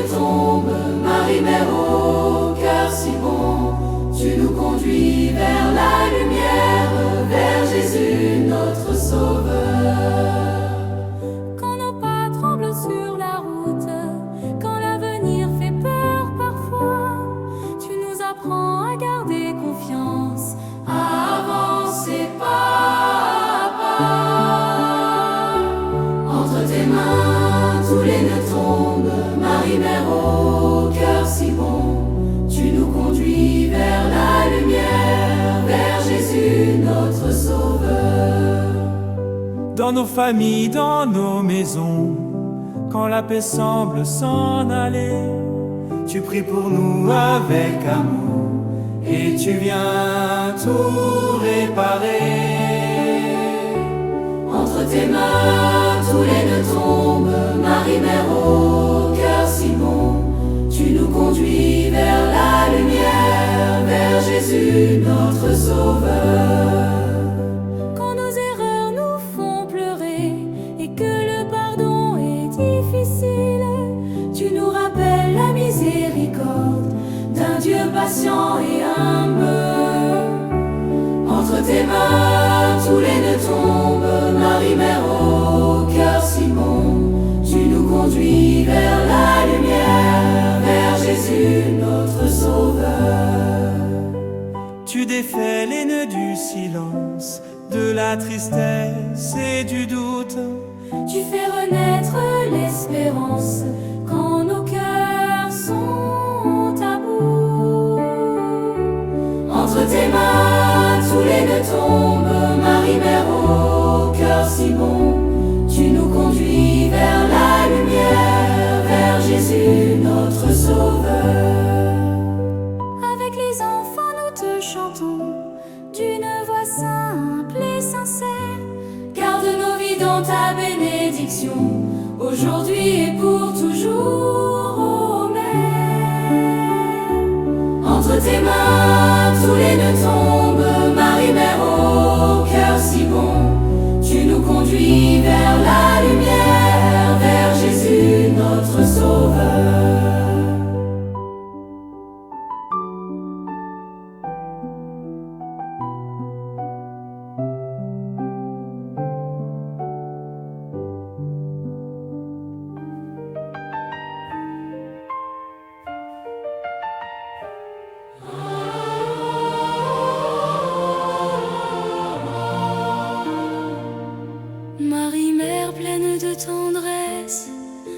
ne tombent, Marie, mère au cœur si bon, tu nous conduis vers la lumière, vers Jésus notre Sauveur. Quand nos pas tremblent sur la route, quand l'avenir fait peur parfois, tu nous apprends à garder confiance, À avancer pas à pas. Entre tes mains, tous les nœuds tombent, Marie, mère au cœur si bon, tu nous conduis vers la lumière, vers Jésus notre Sauveur. Dans nos familles, dans nos maisons, quand la paix semble s'en aller, tu pries pour nous avec amour et tu viens tout réparer. Entre tes mains, tous les nœuds tombent, Marie, mère au cœur si bon, tu nous conduis vers la lumière, vers Jésus notre Sauveur. quand nos erreurs nous font pleurer et que le pardon est difficile, tu nous rappelles la miséricorde D'un Dieu patient et humble. Entre tes mains, tous les nœuds tombent, Marie, mère au cœur si bon, tu nous conduis vers la lumière, vers Jésus notre Sauveur. Tu défais les nœuds du silence, de la tristesse et du doute. Tu fais renaître l'espérance quand nos cœurs sont à bout. Entre tes mains, tous les nœuds tombent, Marie, mère au cœur si bon, tu nous conduis vers la lumière, vers Jésus notre Sauveur. Avec les enfants nous te chantons d'une voix simple et sincère. Garde nos vies dans ta bénédiction, aujourd'hui et pour toujours, ô Mère. Entre tes mains, tous les nœuds tombent, Marie, mère au cœur si bon, tu nous conduis vers la lumière, vers Jésus notre Sauveur. Marie, mère pleine de tendresse,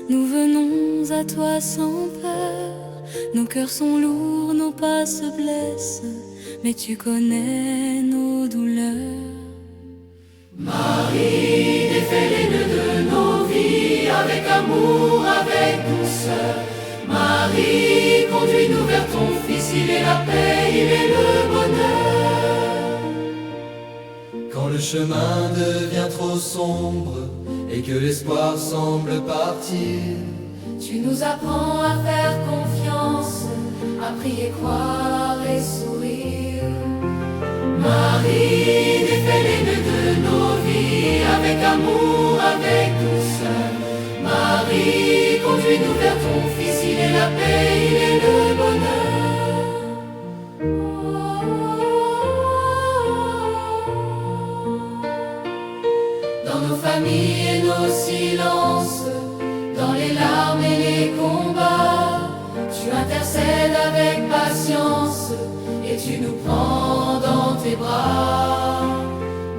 nous venons à toi sans peur. Nos cœurs sont lourds, nos pas se blessent, mais tu connais nos douleurs. Marie, défais les nœuds de nos vies avec amour, avec douceur. Marie, conduis-nous vers ton Fils, il est la paix, il est le bonheur. Quand le chemin devient trop sombre et que l'espoir semble partir, Tu nous apprends à faire confiance, à prier, croire et sourire. Marie, défais les nœuds de nos vies avec amour, avec douceur. Marie, conduis-nous vers ton Fils, il est la paix, il est le bonheur. Dans nos familles et nos silences, dans les larmes et les combats, tu intercèdes avec patience et tu nous prends dans tes bras.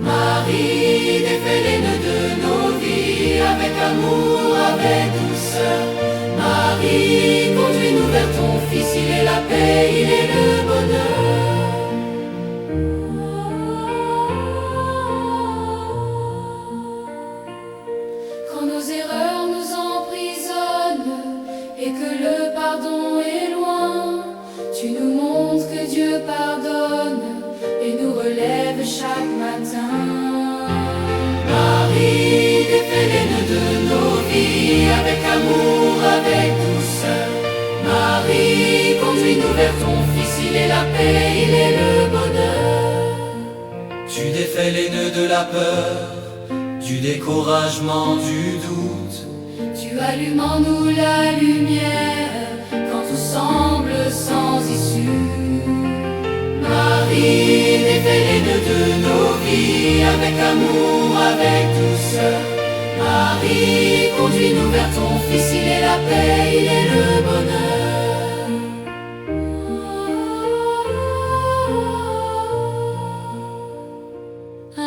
Marie, défais les nœuds de nos vies avec amour, avec douceur. Marie, conduis-nous vers ton Fils, il est la paix, il est le bonheur. Quand nos erreurs nous emprisonnent et que le pardon est loin, tu nous montres que Dieu pardonne et nous relève chaque matin. Marie, défais les nœuds de nos vies avec amour, avec douceur. Marie, conduis-nous vers ton Fils, il est la paix, il est le bonheur. tu défais les nœuds de la peur, du découragement, du doute. Tu allumes en nous la lumière avec amour, avec douceur. Marie, conduis-nous vers ton Fils, il est la paix, il est le bonheur.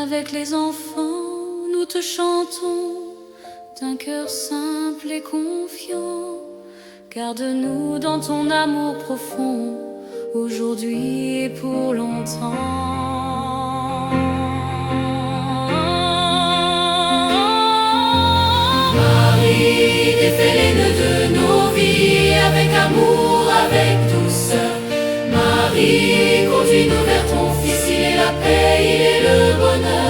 Avec les enfants, nous te chantons d'un cœur simple et confiant. Garde-nous dans ton amour profond, aujourd'hui et pour longtemps. Marie, défais les nœuds de nos vies avec amour, avec douceur. Marie, conduis-nous vers ton Fils, il est la paix, il est le bonheur.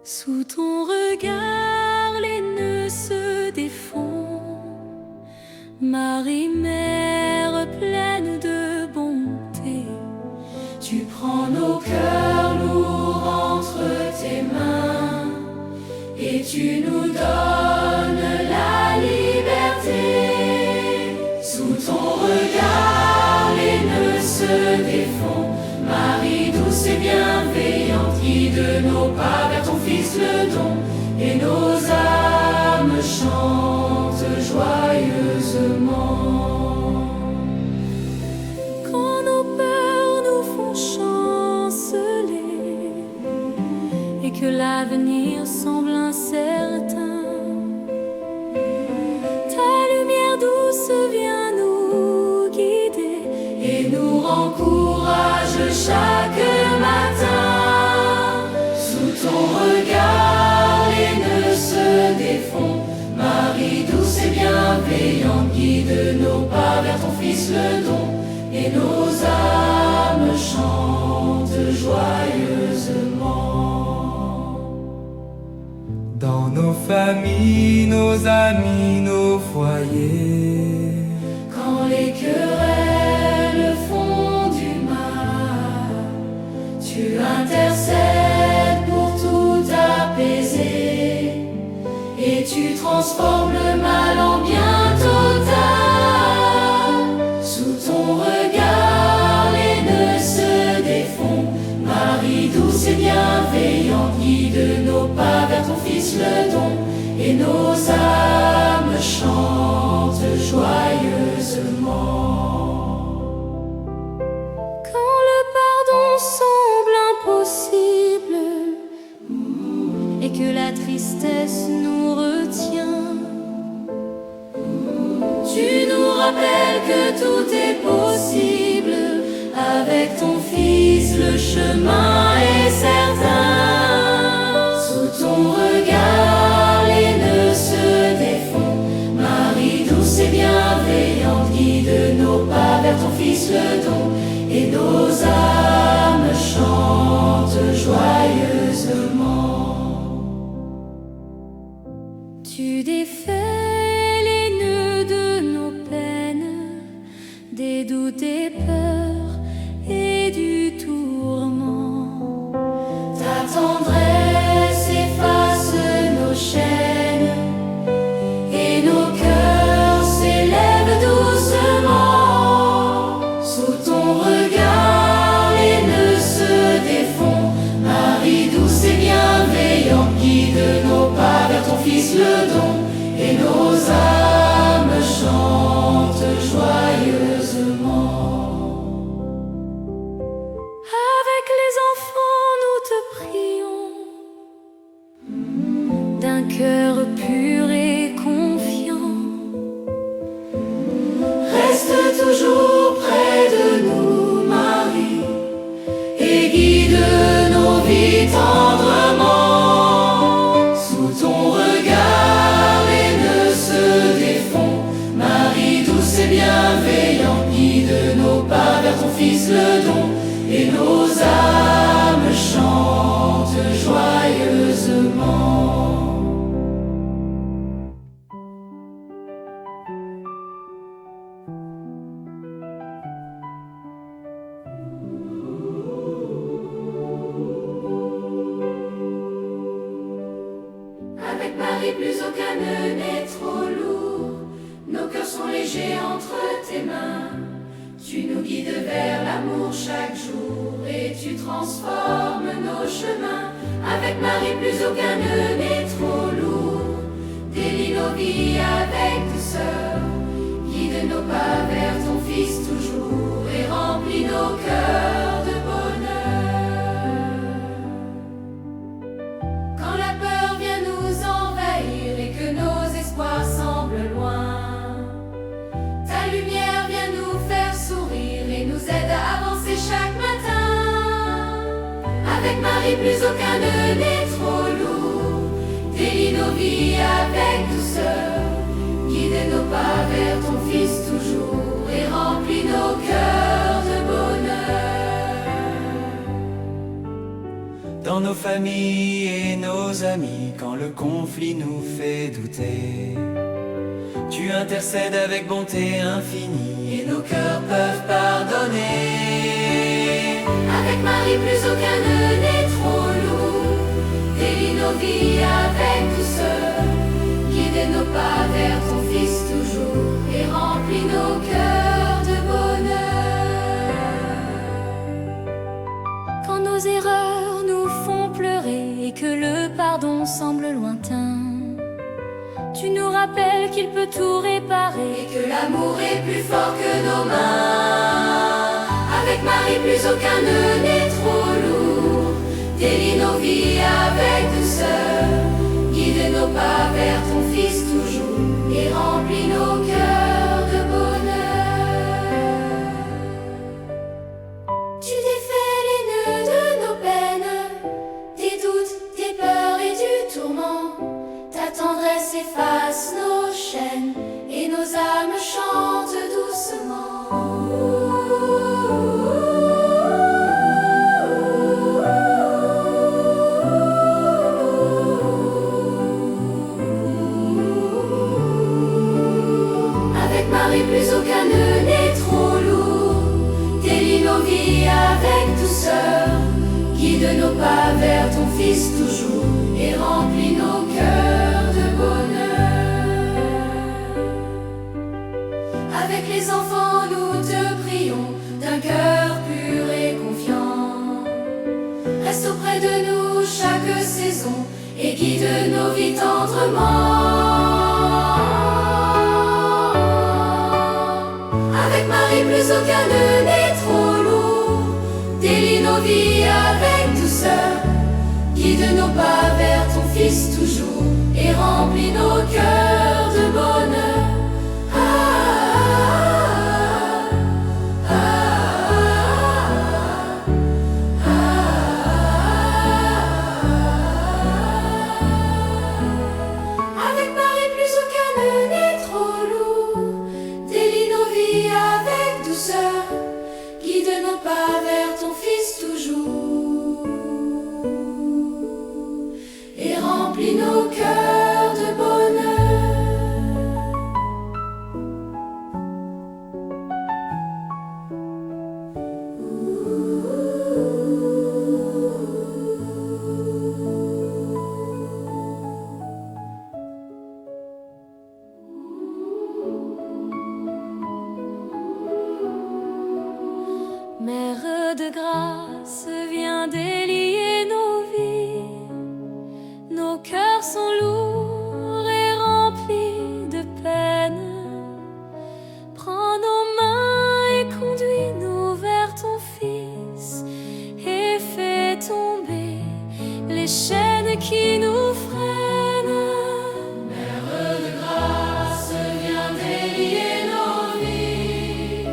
Sous ton regard, les nœuds se défont. Marie, mère pleine de bonté, Tu prends nos cœurs lourds entre tes mains et tu nous donnes la liberté. Sous ton regard, les nœuds se défont. Marie douce et bienveillante, guide nos pas vers ton Fils le don, et nos âmes chantent joyeusement. quand nos peurs nous font chanceler et que l'avenir semble incertain, ta lumière douce vient nous guider Et nous rend courage chaque matin. Sous ton regard, les nœuds se défont. Marie douce et bienveillante, guide nos pas vers ton Fils le don, et nos âmes chantent joyeusement. Dans nos familles, nos amis, nos foyers, Quand les querelles font du mal, tu intercèdes pour tout apaiser, et tu transformes le mal en bien total. Sous ton regard, les nœuds se défont. Marie douce et bienveillante, guide nos pas vers ton Fils le don, et nos âmes chantent joyeusement. quand le pardon semble impossible et que la tristesse nous retient. Tu nous rappelles que tout est possible. Avec ton Fils, le chemin est certain. Sous ton regard, les nœuds se défont. Marie douce et bienveillante, guide nos pas vers ton Fils le don, et nos âmes chantent joyeusement. Tu défais les nœuds de nos peines, des doutes et peurs et du tourment. Ta tendresse efface nos chaînes, et nos cœurs s'élèvent doucement. Sous ton regard, les nœuds se défont. Marie douce et bienveillante, guide nos pas vers ton Fils le don, et nos âmes chantent joyeusement. Avec les enfants, nous te prions d'un cœur pur et confiant. Reste toujours près de nous, Marie, et guide nos vies tendrement. Sous ton regard, les nœuds se défont. Marie douce et bienveillante, guide nos pas vers ton Fils le don, et nos âmes chantent joyeusement. sont légers entre tes mains. Tu nous guides vers l'amour chaque jour et tu transformes nos chemins. Avec Marie, plus aucun nœud n'est trop lourd. Délie nos vies avec douceur. Guide nos pas vers ton Fils toujours et remplis nos cœurs de bonheur. Quand la peur vient nous envahir et que nos espoirs semblent loin, ta lumière vient nous faire sourire et nous aide à avancer chaque matin. Avec Marie, plus aucun nœud n'est trop lourd. Délie nos vies avec douceur. Guide nos pas vers ton Fils toujours et remplis nos cœurs de bonheur. Dans nos familles et nos amis, quand le conflit nous fait douter, tu intercèdes avec bonté infinie et nos cœurs peuvent pardonner. Avec Marie, plus aucun nœud n'est trop lourd. Délie nos vies avec douceur. Guide nos pas vers ton Fils toujours et remplis nos cœurs de bonheur. Quand nos erreurs nous font pleurer et que le pardon semble lointain, tu nous rappelles qu'il peut tout réparer et que l'amour est plus fort que nos mains. Avec Marie, plus aucun nœud n'est trop lourd. Délie nos vies avec douceur. Guide nos pas vers ton Fils toujours et remplis nos cœurs de bonheur. Tu défais les nœuds de nos peines, des doutes, des peurs et du tourment. Ta tendresse efface nos chaînes et nos âmes chantent doucement. Marie, plus aucun nœud n'est trop lourd. Délie nos vies avec douceur. Guide nos pas vers ton Fils toujours et remplis nos cœurs de bonheur. Avec les enfants, nous te prions d'un cœur pur et confiant. Reste auprès de nous chaque saison et guide nos vies tendrement. Avec Marie, plus aucun nœud n'est trop lourd. Délie nos vies avec douceur. Guide nos pas vers ton Fils toujours et remplis nos cœurs de bonheur. Avec Marie, plus aucun nœud n'est trop lourd. Délie nos vies avec douceur. Guide nos pas vers ton Fils toujours et remplis nos cœurs de bonheur. Mère de grâce, viens délier nos vies. Nos cœurs sont lourds et remplis de peine. Prends nos mains et conduis-nous vers ton Fils et fais tomber les chaînes qui nous freinent. Mère de grâce, viens délier nos vies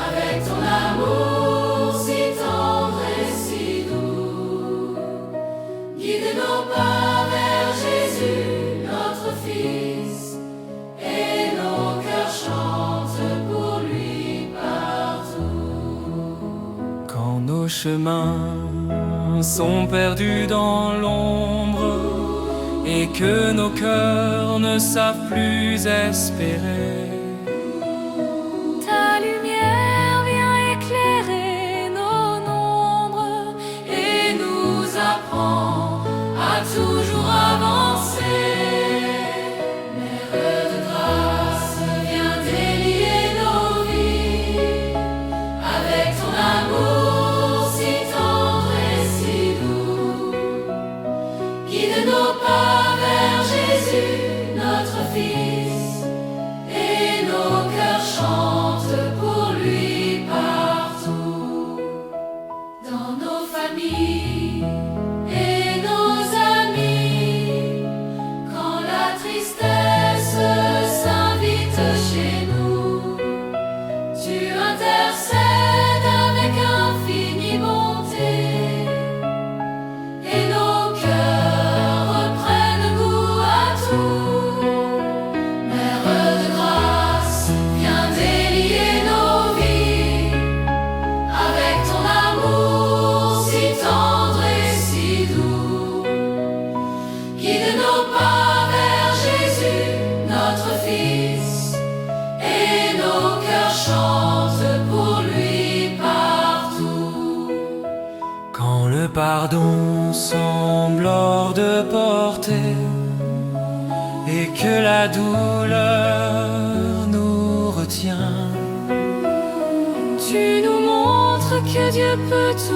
avec ton amour si tendre et si doux. Guide nos pas vers Jésus, notre Fils, et nos cœurs chantent pour lui partout. Quand nos chemins sont perdus dans l'ombre et que nos cœurs ne savent plus espérer, Ta lumière vient éclairer nos nombres Et nous apprend à toujours avancer. Mère de grâce, viens pardon semble hors de portée et que la douleur nous retient. Tu nous montres que Dieu peut tout